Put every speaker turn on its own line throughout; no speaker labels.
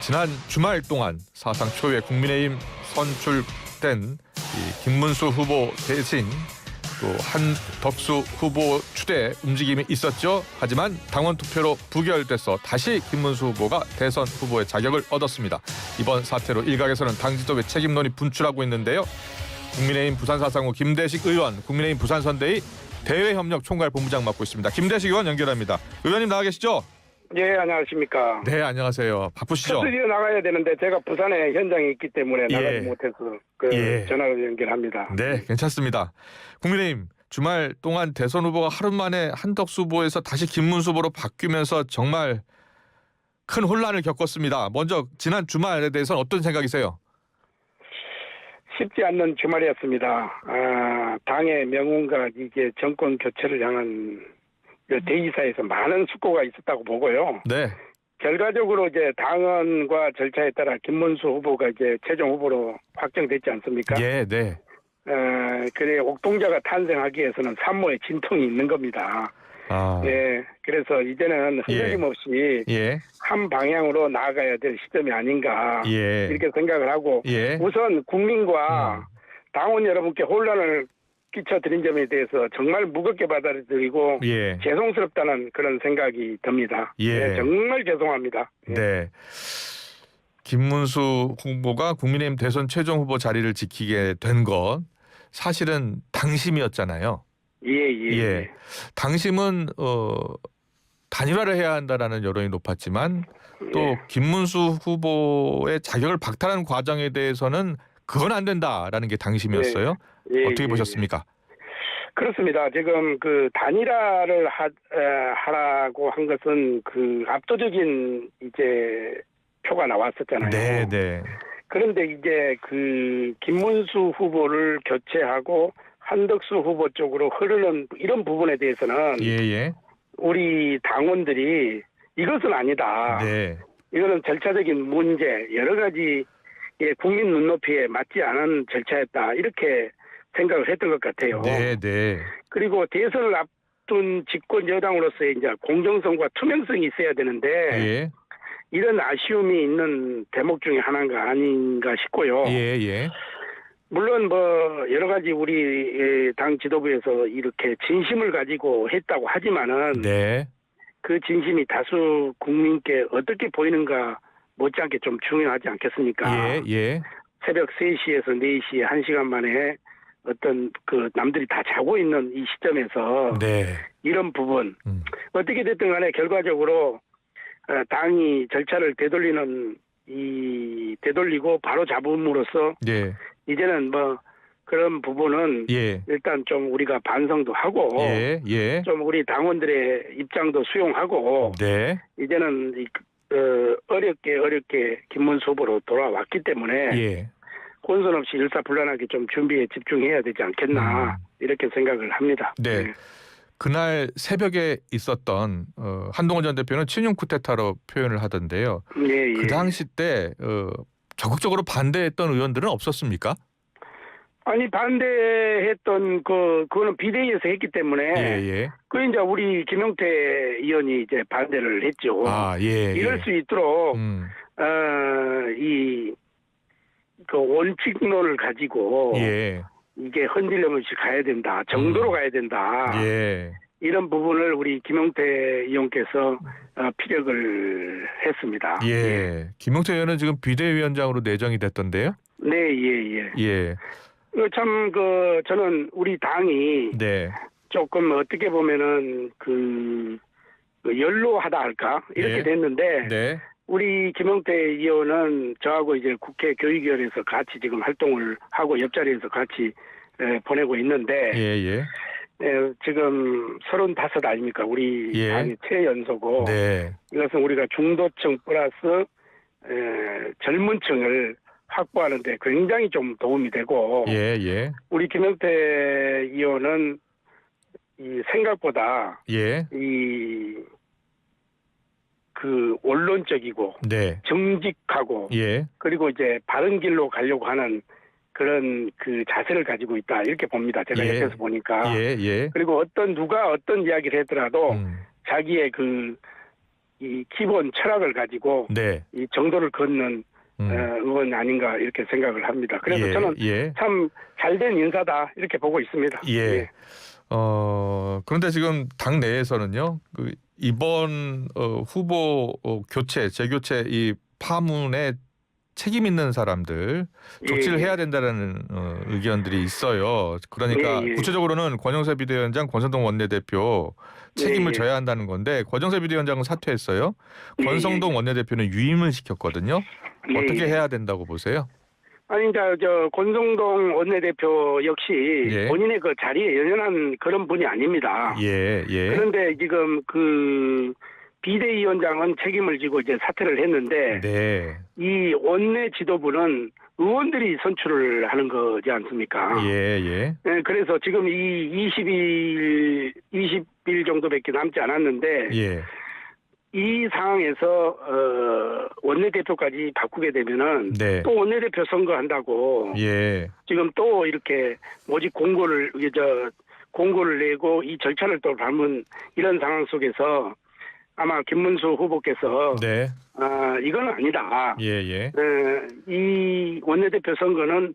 지난 주말 동안 사상 초유의 국민의힘 선출된 김문수 후보 대신 또 한덕수 후보 추대 움직임이 있었죠. 하지만 당원 투표로 부결돼서 다시 김문수 후보가 대선 후보의 자격을 얻었습니다. 이번 사태로 일각에서는 당 지도부의 책임론이 분출하고 있는데요. 국민의힘 부산사상구 김대식 의원, 국민의힘 부산선대위 대외협력 총괄 본부장 맡고 있습니다. 김대식 의원 연결합니다. 의원님 나와 계시죠?
네, 안녕하십니까.
네, 안녕하세요. 바쁘시죠?
스튜디오 나가야 되는데 제가 부산에 현장에 있기 때문에 나가지 못해서 전화로 연결합니다.
네, 괜찮습니다. 국민의힘 주말 동안 대선 후보가 하루 만에 한덕수 후보에서 다시 김문수 후보로 바뀌면서 정말 큰 혼란을 겪었습니다. 먼저 지난 주말에 대해서는 어떤 생각이세요?
쉽지 않는 주말이었습니다. 당의 명운과 이게 정권 교체를 향한 대의사에서 많은 숙고가 있었다고 보고요.
네.
결과적으로 이제 당원과 절차에 따라 김문수 후보가 이제 최종 후보로 확정됐지 않습니까?
예, 네.
그래 옥동자가 탄생하기 위해서는 산모의 진통이 있는 겁니다. 예, 그래서 이제는 흔들림 없이 한 방향으로 나아가야 될 시점이 아닌가 이렇게 생각을 하고 우선 국민과 당원 여러분께 혼란을 끼쳐드린 점에 대해서 정말 무겁게 받아들이고 죄송스럽다는 그런 생각이 듭니다. 정말 죄송합니다.
네. 김문수 후보가 국민의힘 대선 최종 후보 자리를 지키게 된 것 사실은 당심이었잖아요. 예. 당심은 단일화를 해야 한다라는 여론이 높았지만 또 김문수 후보의 자격을 박탈하는 과정에 대해서는 그건 안 된다라는 게 당심이었어요. 어떻게 보셨습니까?
그렇습니다. 지금 그 단일화를 하라고 한 것은 그 압도적인 이제 표가 나왔었잖아요.
네.
그런데 이제 그 김문수 후보를 교체하고 한덕수 후보 쪽으로 흐르는 이런 부분에 대해서는 우리 당원들이 이것은 아니다. 이거는 절차적인 문제, 여러 가지 국민 눈높이에 맞지 않은 절차였다. 이렇게 생각을 했던 것 같아요. 그리고 대선을 앞둔 집권 여당으로서의 이제 공정성과 투명성이 있어야 되는데 이런 아쉬움이 있는 대목 중에 하나가 아닌가 싶고요. 물론 뭐 여러 가지 우리 당 지도부에서 이렇게 진심을 가지고 했다고 하지만은 그 진심이 다수 국민께 어떻게 보이는가 못지않게 좀 중요하지 않겠습니까? 새벽 3시에서 4시에 1시간 만에 어떤 그 남들이 다 자고 있는 이 시점에서 이런 부분 어떻게 됐든 간에 결과적으로 당이 절차를 되돌리고 바로 잡음으로써 이제는 뭐 그런 부분은 일단 좀 우리가 반성도 하고 좀 우리 당원들의 입장도 수용하고 이제는 어렵게 김문수 후보로 돌아왔기 때문에 혼선 없이 일사불란하게 좀 준비에 집중해야 되지 않겠나 이렇게 생각을 합니다.
그날 새벽에 있었던 한동훈 전 대표는 친윤 쿠데타로 표현을 하던데요. 그 당시 때 적극적으로 반대했던 의원들은 없었습니까?
아니 반대했던 그거는 비대위에서 했기 때문에 그 이제 우리 김용태 의원이 이제 반대를 했죠. 이럴 수 있도록 그 원칙론을 가지고 이게 흔들림 없이 가야 된다. 정도로 가야 된다. 이런 부분을 우리 김용태 의원께서 피력을 했습니다.
김용태 의원은 지금 비대위원장으로 내정이 됐던데요?
참 저는 우리 당이 조금 어떻게 보면은 연로하다 할까 이렇게 됐는데 우리 김용태 의원은 저하고 이제 국회 교육위원회에서 같이 지금 활동을 하고 옆자리에서 같이 보내고 있는데 지금 35 아닙니까? 우리 당의 최연소고 이것은 우리가 중도층 플러스 젊은 층을 확보하는 데 굉장히 좀 도움이 되고 우리 김용태 의원은 이 생각보다 그 원론적이고 정직하고 그리고 이제 바른 길로 가려고 하는 그런 그 자세를 가지고 있다 이렇게 봅니다. 제가 옆에서 보니까 그리고 누가 어떤 이야기를 하더라도 자기의 그 이 기본 철학을 가지고
네.
이 정도를 걷는 의원 아닌가 이렇게 생각을 합니다. 그래서
예,
저는
예.
참 잘된 인사다 이렇게 보고 있습니다.
예.
예.
그런데 지금 당 내에서는요, 그 이번 후보 교체, 재교체 이 파문에 책임 있는 사람들 적시를
예, 예.
해야 된다라는 의견들이 있어요. 그러니까
예, 예.
구체적으로는 권영세 비대위원장, 권성동 원내대표 책임을
예, 예.
져야 한다는 건데 권영세 비대위원장은 사퇴했어요.
예,
권성동 원내대표는 유임을 시켰거든요.
예,
어떻게
예.
해야 된다고 보세요?
아니 이제 저 권성동 원내대표 역시
예.
본인의 그 자리에 연연한 그런 분이 아닙니다.
예, 예.
그런데 지금 그 비대위원장은 책임을 지고 이제 사퇴를 했는데
네.
이 원내 지도부는 의원들이 선출을 하는 거지 않습니까?
예, 예.
네, 그래서 지금 이 20일 정도밖에 남지 않았는데
예.
이 상황에서 원내대표까지 바꾸게 되면은
네.
또 원내대표 선거한다고
예.
지금 또 이렇게 모집 공고를 내고 이 절차를 또 밟은 이런 상황 속에서 아마 김문수 후보께서
네.
이건 아니다.
예, 예.
이 원내대표 선거를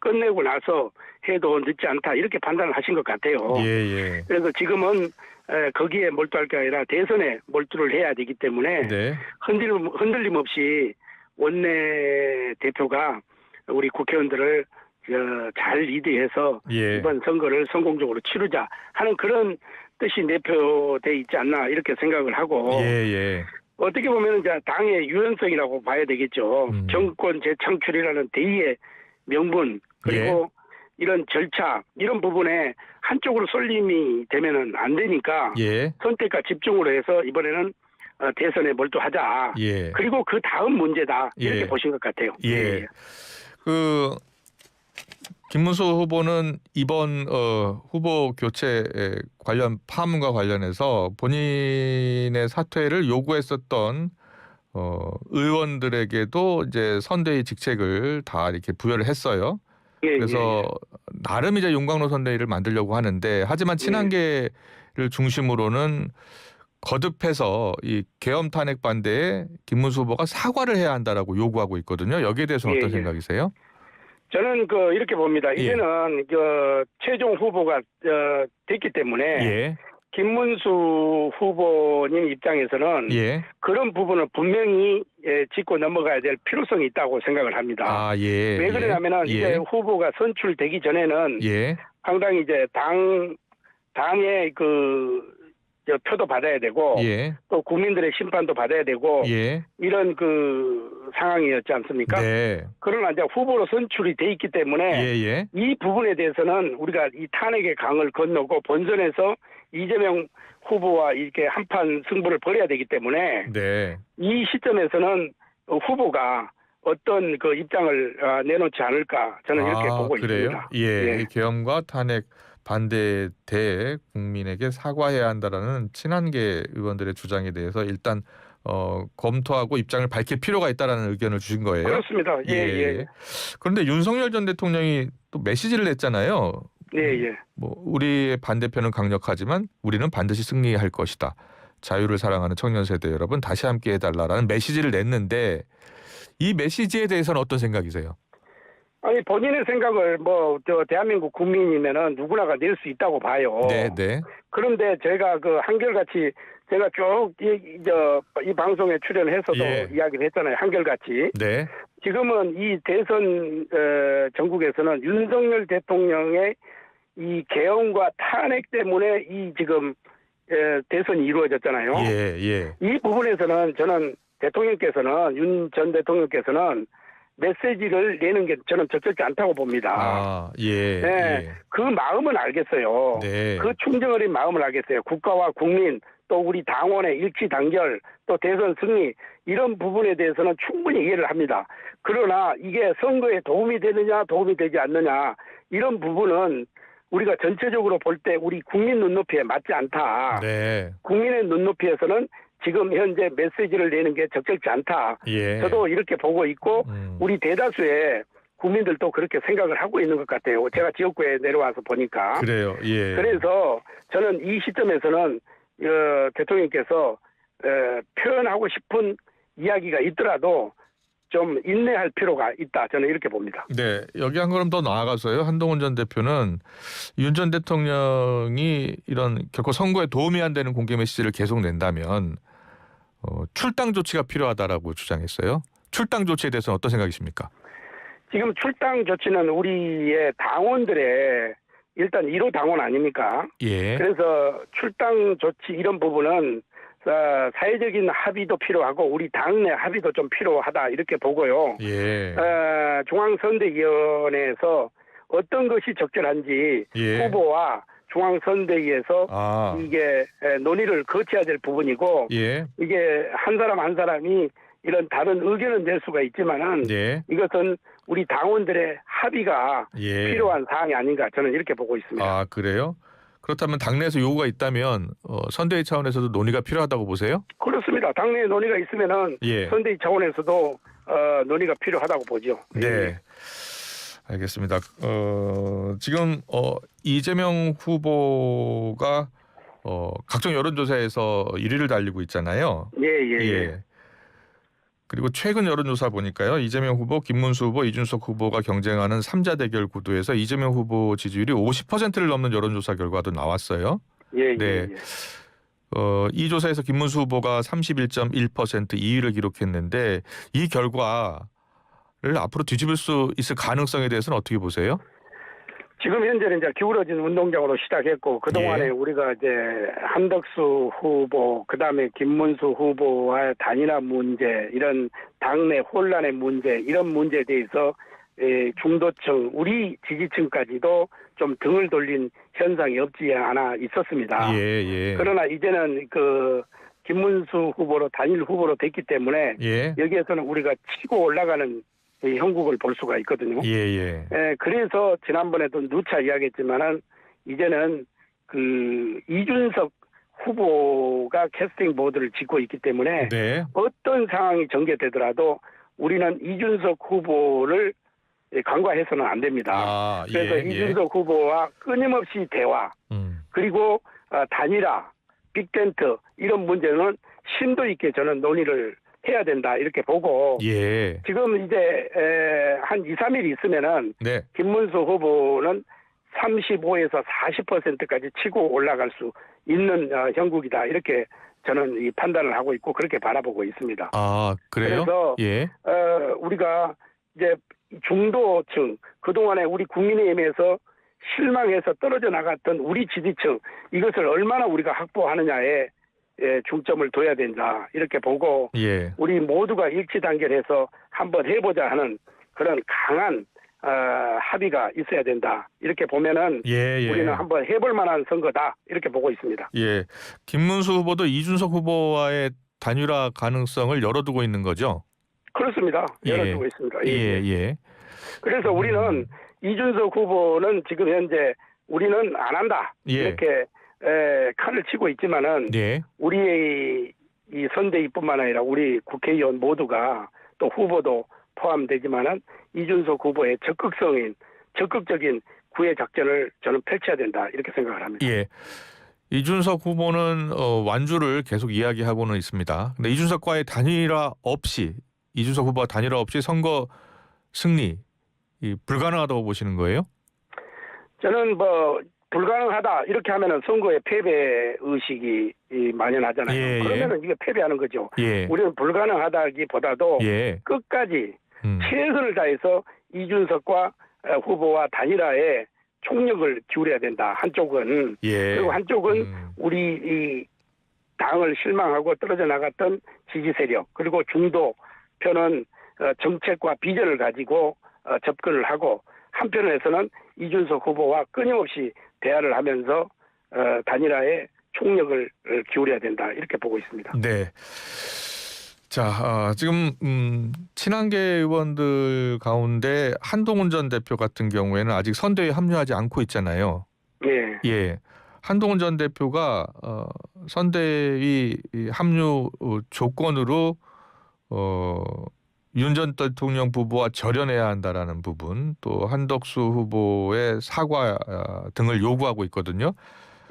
끝내고 나서 해도 늦지 않다 이렇게 판단을 하신 것 같아요.
예, 예.
그래서 지금은 거기에 몰두할 게 아니라 대선에 몰두를 해야 되기 때문에
네.
흔들림 없이 원내대표가 우리 국회의원들을 잘 리드해서
예.
이번 선거를 성공적으로 치르자 하는 그런 뜻이 내표돼 있지 않나 이렇게 생각을 하고
예, 예.
어떻게 보면 이제 당의 유연성이라고 봐야 되겠죠. 정권 재창출이라는 대의의 명분 그리고 이런 절차 이런 부분에 한쪽으로 쏠림이 되면은 안 되니까
예.
선택과 집중으로 해서 이번에는 대선에 몰두하자.
예.
그리고 그 다음 문제다 이렇게
예.
보신 것 같아요.
예. 그 김문수 후보는 이번 후보 교체 관련 파문과 관련해서 본인의 사퇴를 요구했었던 의원들에게도 이제 선대위 직책을 다 이렇게 부여를 했어요.
예,
그래서 나름 이제 용광로 선대위를 만들려고 하는데 하지만 친한계를 중심으로는 거듭해서 이 계엄 탄핵 반대에 김문수 후보가 사과를 해야 한다라고 요구하고 있거든요. 여기에 대해서는 어떤 생각이세요?
저는 이렇게 봅니다. 이제는 최종 후보가 됐기 때문에
예.
김문수 후보님 입장에서는 그런 부분을 분명히 짚고 넘어가야 될 필요성이 있다고 생각을 합니다.
아, 예.
왜 그러냐면은 이제 후보가 선출되기 전에는 상당히 이제 당의 표도 받아야 되고 또 국민들의 심판도 받아야 되고 이런 상황이었지 않습니까?
네.
그러나 이제 후보로 선출이 돼 있기 때문에 이 부분에 대해서는 우리가 이 탄핵의 강을 건너고 본선에서 이재명 후보와 이렇게 한판 승부를 벌여야 되기 때문에 이 시점에서는 후보가 어떤 입장을 내놓지 않을까 저는 이렇게 보고
그래요?
있습니다.
이 계엄과 탄핵 반대에 대해 국민에게 사과해야 한다라는 친한계 의원들의 주장에 대해서 일단 검토하고 입장을 밝힐 필요가 있다라는 의견을 주신 거예요.
그렇습니다.
그런데 윤석열 전 대통령이 또 메시지를 냈잖아요. 뭐 우리의 반대편은 강력하지만 우리는 반드시 승리할 것이다. 자유를 사랑하는 청년 세대 여러분 다시 함께 해달라라는 메시지를 냈는데 이 메시지에 대해서는 어떤 생각이세요?
아니 본인의 생각을 대한민국 국민이면은 누구나가 낼 수 있다고 봐요.
네.
그런데 제가 한결같이 제가 쭉 이 방송에 출연해서도 이야기를 했잖아요. 한결같이.
네.
지금은 이 대선 전국에서는 윤석열 대통령의 이 계엄과 탄핵 때문에 이 지금 대선이 이루어졌잖아요. 이 부분에서는 저는 윤 전 대통령께서는 메시지를 내는 게 저는 적절치 않다고 봅니다. 그 마음은 알겠어요. 그 충정어린 마음을 알겠어요. 국가와 국민 또 우리 당원의 일치 단결 또 대선 승리 이런 부분에 대해서는 충분히 이해를 합니다. 그러나 이게 선거에 도움이 되느냐 도움이 되지 않느냐 이런 부분은 우리가 전체적으로 볼 때 우리 국민 눈높이에 맞지 않다. 국민의 눈높이에서는 지금 현재 메시지를 내는 게 적절치 않다. 저도 이렇게 보고 있고 우리 대다수의 국민들도 그렇게 생각을 하고 있는 것 같아요. 제가 지역구에 내려와서 보니까.
그래요.
그래서 저는 이 시점에서는 대통령께서 표현하고 싶은 이야기가 있더라도 좀 인내할 필요가 있다. 저는 이렇게 봅니다.
네, 여기 한 걸음 더 나아가서요. 한동훈 전 대표는 윤 전 대통령이 이런 결코 선거에 도움이 안 되는 공개 메시지를 계속 낸다면 출당 조치가 필요하다라고 주장했어요. 출당 조치에 대해서는 어떤 생각이십니까?
지금 출당 조치는 우리의 당원들의 일단 1호 당원 아닙니까?
예.
그래서 출당 조치 이런 부분은 사회적인 합의도 필요하고 우리 당내 합의도 좀 필요하다 이렇게 보고요.
예.
중앙선대위원회에서 어떤 것이 적절한지
예.
후보와 중앙선대위에서 이게 논의를 거쳐야 될 부분이고
예.
이게 한 사람 한 사람이 이런 다른 의견을 낼 수가 있지만은
예.
이것은 우리 당원들의 합의가
예.
필요한 사항이 아닌가 저는 이렇게 보고 있습니다.
아, 그래요? 그렇다면 당내에서 요구가 있다면 선대위 차원에서도 논의가 필요하다고 보세요?
그렇습니다. 당내 논의가 있으면은
예.
선대위 차원에서도 논의가 필요하다고 보죠.
네. 알겠습니다. 지금 이재명 후보가 각종 여론조사에서 1위를 달리고 있잖아요.
예.
그리고 최근 여론조사 보니까요. 이재명 후보, 김문수 후보, 이준석 후보가 경쟁하는 3자 대결 구도에서 이재명 후보 지지율이 50%를 넘는 여론조사 결과도 나왔어요.
예.
이 조사에서 김문수 후보가 31.1% 2위를 기록했는데 이 결과를 앞으로 뒤집을 수 있을 가능성에 대해서는 어떻게 보세요?
지금 현재는 이제 기울어진 운동장으로 시작했고 그동안에 우리가 이제 한덕수 후보 그다음에 김문수 후보와의 단일화 문제 이런 당내 혼란의 문제 이런 문제에 대해서 중도층 우리 지지층까지도 좀 등을 돌린 현상이 없지 않아 있었습니다. 그러나 이제는 김문수 후보로 단일 후보로 됐기 때문에 여기에서는 우리가 치고 올라가는 형국을 볼 수가 있거든요. 그래서 지난번에도 누차 이야기했지만은 이제는 이준석 후보가 캐스팅 보드를 짓고 있기 때문에 어떤 상황이 전개되더라도 우리는 이준석 후보를 간과해서는 안 됩니다. 그래서 이준석 후보와 끊임없이 대화 그리고 단일화, 빅텐트 이런 문제는 심도 있게 저는 논의를 해야 된다 이렇게 보고 지금 이제 한 2, 3일 있으면은 김문수 후보는 35에서 40%까지 치고 올라갈 수 있는 형국이다 이렇게 저는 이 판단을 하고 있고 그렇게 바라보고 있습니다.
아, 그래요?
그래서 우리가 이제 중도층 그동안에 우리 국민의힘에서 실망해서 떨어져 나갔던 우리 지지층 이것을 얼마나 우리가 확보하느냐에 중점을 둬야 된다 이렇게 보고 우리 모두가 일치단결해서 한번 해보자 하는 그런 강한 합의가 있어야 된다 이렇게 보면은 우리는 한번 해볼 만한 선거다 이렇게 보고 있습니다.
김문수 후보도 이준석 후보와의 단일화 가능성을 열어두고 있는 거죠? 그렇습니다.
열어두고 있습니다. 그래서 우리는 이준석 후보는 지금 현재 우리는 안 한다 이렇게 칼을 치고 있지만은 우리의 이 선대위뿐만 아니라 우리 국회의원 모두가 또 후보도 포함되지만은 이준석 후보의 적극적인 구애 작전을 저는 펼쳐야 된다 이렇게 생각을 합니다.
이준석 후보는 완주를 계속 이야기하고는 있습니다. 근데 이준석 후보와 단일화 없이 선거 승리 불가능하다고 보시는 거예요?
저는 불가능하다 이렇게 하면은 선거에 패배 의식이 만연하잖아요. 그러면은 이게 패배하는 거죠. 우리는 불가능하다기보다도 끝까지 최선을 다해서 이준석과 후보와 단일화에 총력을 기울여야 된다. 한쪽은 그리고 한쪽은 우리 이 당을 실망하고 떨어져 나갔던 지지 세력 그리고 중도 편은 정책과 비전을 가지고 접근을 하고 한편에서는 이준석 후보와 끊임없이 대화를 하면서 단일화에 총력을 기울여야 된다 이렇게 보고 있습니다.
자, 지금 친한계 의원들 가운데 한동훈 전 대표 같은 경우에는 아직 선대위에 합류하지 않고 있잖아요. 한동훈 전 대표가 선대위 합류 조건으로 윤 전 대통령 부부와 절연해야 한다라는 부분, 또 한덕수 후보의 사과 등을 요구하고 있거든요.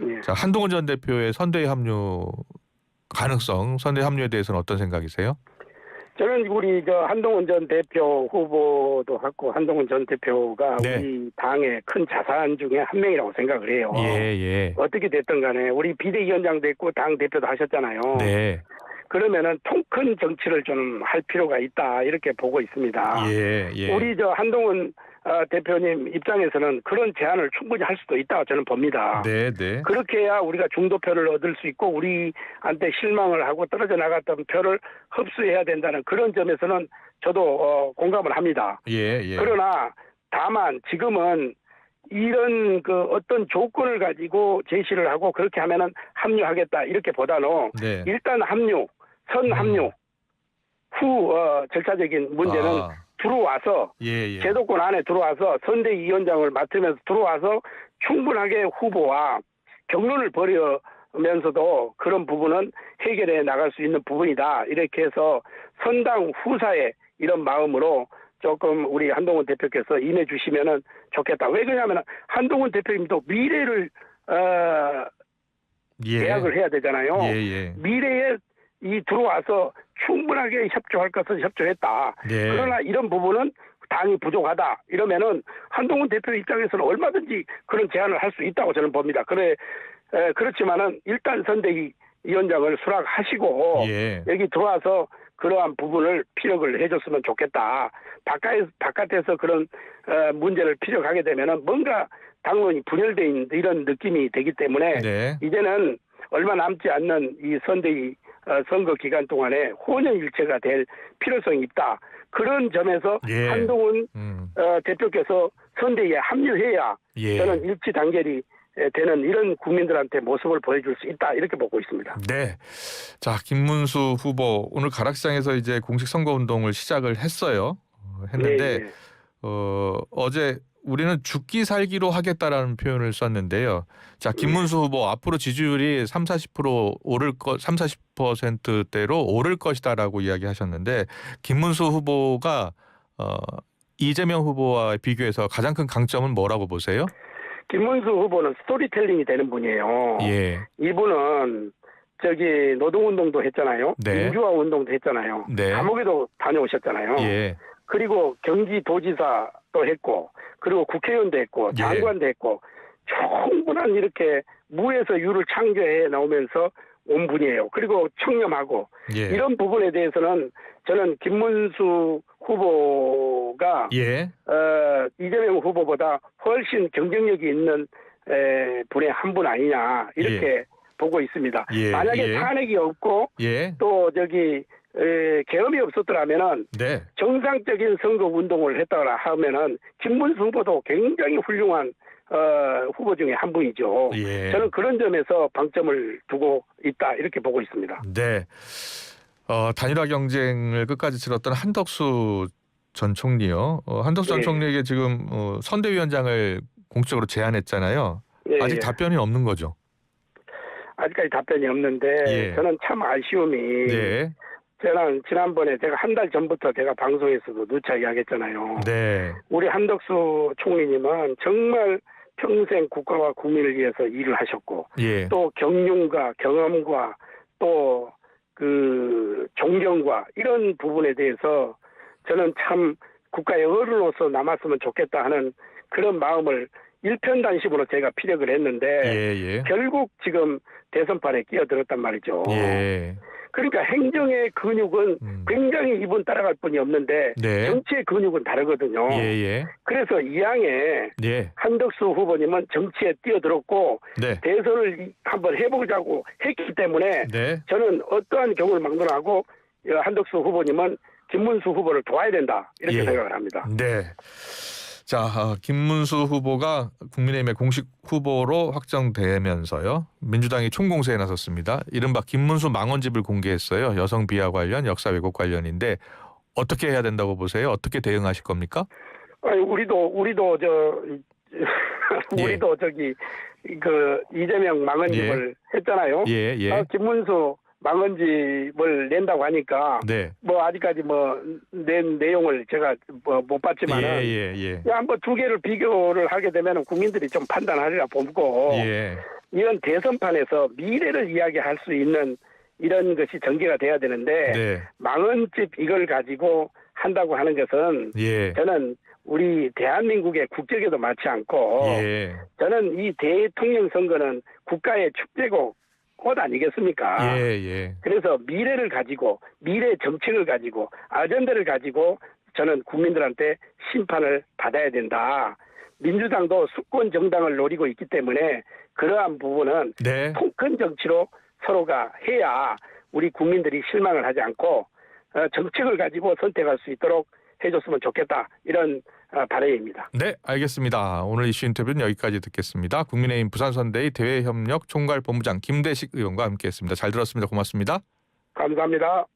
예.
자, 한동훈 전 대표의 선대위 합류 가능성, 선대위 합류에 대해서는 어떤 생각이세요?
저는 우리 한동훈 전 대표 후보도 갖고 한동훈 전 대표가
네.
우리 당의 큰 자산 중에 한 명이라고 생각을 해요.
예.
어떻게 됐든 간에 우리 비대위원장도 했고 당 대표도 하셨잖아요.
네.
그러면은 통 큰 정치를 좀 할 필요가 있다 이렇게 보고 있습니다.
예.
우리 한동훈 대표님 입장에서는 그런 제안을 충분히 할 수도 있다고 저는 봅니다.
네.
그렇게 해야 우리가 중도표를 얻을 수 있고 우리한테 실망을 하고 떨어져 나갔던 표를 흡수해야 된다는 그런 점에서는 저도 공감을 합니다.
예.
그러나 다만 지금은 이런 어떤 조건을 가지고 제시를 하고 그렇게 하면은 합류하겠다 이렇게 보다는
네.
일단 합류 후 절차적인 문제는 들어와서
예.
제도권 안에 들어와서 선대위원장을 맡으면서 들어와서 충분하게 후보와 격론을 벌이면서도 그런 부분은 해결해 나갈 수 있는 부분이다. 이렇게 해서 선당 후사의 이런 마음으로 조금 우리 한동훈 대표께서 임해 주시면은 좋겠다. 왜 그러냐면 한동훈 대표님도 미래를 계약을 해야 되잖아요.
예.
미래에 들어와서 충분하게 협조할 것은 협조했다.
네.
그러나 이런 부분은 당이 부족하다. 이러면은 한동훈 대표 입장에서는 얼마든지 그런 제안을 할 수 있다고 저는 봅니다. 그렇지만은 일단 선대위 위원장을 수락하시고 여기 들어와서 그러한 부분을 피력을 해줬으면 좋겠다. 바깥에서 그런 문제를 피력하게 되면은 뭔가 당론이 분열돼 있는 이런 느낌이 되기 때문에 이제는 얼마 남지 않는 이 선대위 선거 기간 동안에 혼연일체가 될 필요성이 있다. 그런 점에서 한동훈 대표께서 선대위에 합류해야 저는 일치 단결이 되는 이런 국민들한테 모습을 보여줄 수 있다. 이렇게 보고 있습니다.
네. 자, 김문수 후보 오늘 가락시장에서 이제 공식 선거운동을 시작을 했어요. 했는데 어제 우리는 죽기 살기로 하겠다라는 표현을 썼는데요. 자, 김문수 후보 앞으로 지지율이 30-40% 오를 30-40%대로 오를 것이다라고 이야기하셨는데 김문수 후보가 이재명 후보와 비교해서 가장 큰 강점은 뭐라고 보세요?
김문수 후보는 스토리텔링이 되는 분이에요. 이분은 노동운동도 했잖아요. 민주화 운동도 했잖아요. 감옥에도 다녀오셨잖아요. 그리고 경기도지사도 했고 그리고 국회의원도 했고 장관도 했고 충분한 이렇게 무에서 유를 창조해 나오면서 온 분이에요. 그리고 청렴하고 이런 부분에 대해서는 저는 김문수 후보가 이재명 후보보다 훨씬 경쟁력이 있는 분의 한 분 아니냐 이렇게 보고 있습니다. 만약에 탄핵이 없고 또 계엄이 없었더라면은 정상적인 선거 운동을 했다라 하면은 김문수 후보도 굉장히 훌륭한 후보 중에 한 분이죠. 저는 그런 점에서 방점을 두고 있다 이렇게 보고 있습니다.
네. 단일화 경쟁을 끝까지 치렀던 한덕수 전 총리요. 한덕수 전 총리에게 지금 선대위원장을 공식적으로 제안했잖아요. 아직 답변이 없는 거죠?
아직까지 답변이 없는데 저는 참 아쉬움이 저는 지난번에 제가 한 달 전부터 제가 방송에서도 누차 이야기했잖아요. 우리 한덕수 총리님은 정말 평생 국가와 국민을 위해서 일을 하셨고 또 경륜과 경험과 또 존경과 이런 부분에 대해서 저는 참 국가의 어른으로서 남았으면 좋겠다 하는 그런 마음을 일편단심으로 제가 피력을 했는데 결국 지금 대선판에 끼어들었단 말이죠. 그러니까 행정의 근육은 굉장히 이분 따라갈 분이 없는데 정치의 근육은 다르거든요. 그래서 이왕에 한덕수 후보님은 정치에 뛰어들었고 대선을 한번 해보자고 했기 때문에 저는 어떠한 경우를 막론하고 한덕수 후보님은 김문수 후보를 도와야 된다 이렇게 생각을 합니다.
자, 김문수 후보가 국민의힘의 공식 후보로 확정되면서요. 민주당이 총공세에 나섰습니다. 이른바 김문수 망언집을 공개했어요. 여성 비하 관련, 역사 왜곡 관련인데 어떻게 해야 된다고 보세요? 어떻게 대응하실 겁니까?
아니, 우리도 이재명 망언집을 했잖아요. 김문수 망언집을 낸다고 하니까 뭐 아직까지 낸 내용을 제가 못 봤지만은 한번 두 개를 비교를 하게 되면 국민들이 좀 판단하리라 보고 이런 대선판에서 미래를 이야기할 수 있는 이런 것이 전개가 돼야 되는데
네.
망언집 이걸 가지고 한다고 하는 것은
예.
저는 우리 대한민국의 국적에도 맞지 않고
예.
저는 이 대통령 선거는 국가의 축제고 꽃 아니겠습니까?
예.
그래서 미래를 가지고 미래 정책을 가지고 아젠다를 가지고 저는 국민들한테 심판을 받아야 된다. 민주당도 수권 정당을 노리고 있기 때문에 그러한 부분은
네.
통큰 정치로 서로가 해야 우리 국민들이 실망을 하지 않고 정책을 가지고 선택할 수 있도록 해줬으면 좋겠다. 이런 바람입니다.
네, 알겠습니다. 오늘 이슈 인터뷰는 여기까지 듣겠습니다. 국민의힘 부산선대위 대외협력 총괄본부장 김대식 의원과 함께했습니다. 잘 들었습니다. 고맙습니다.
감사합니다.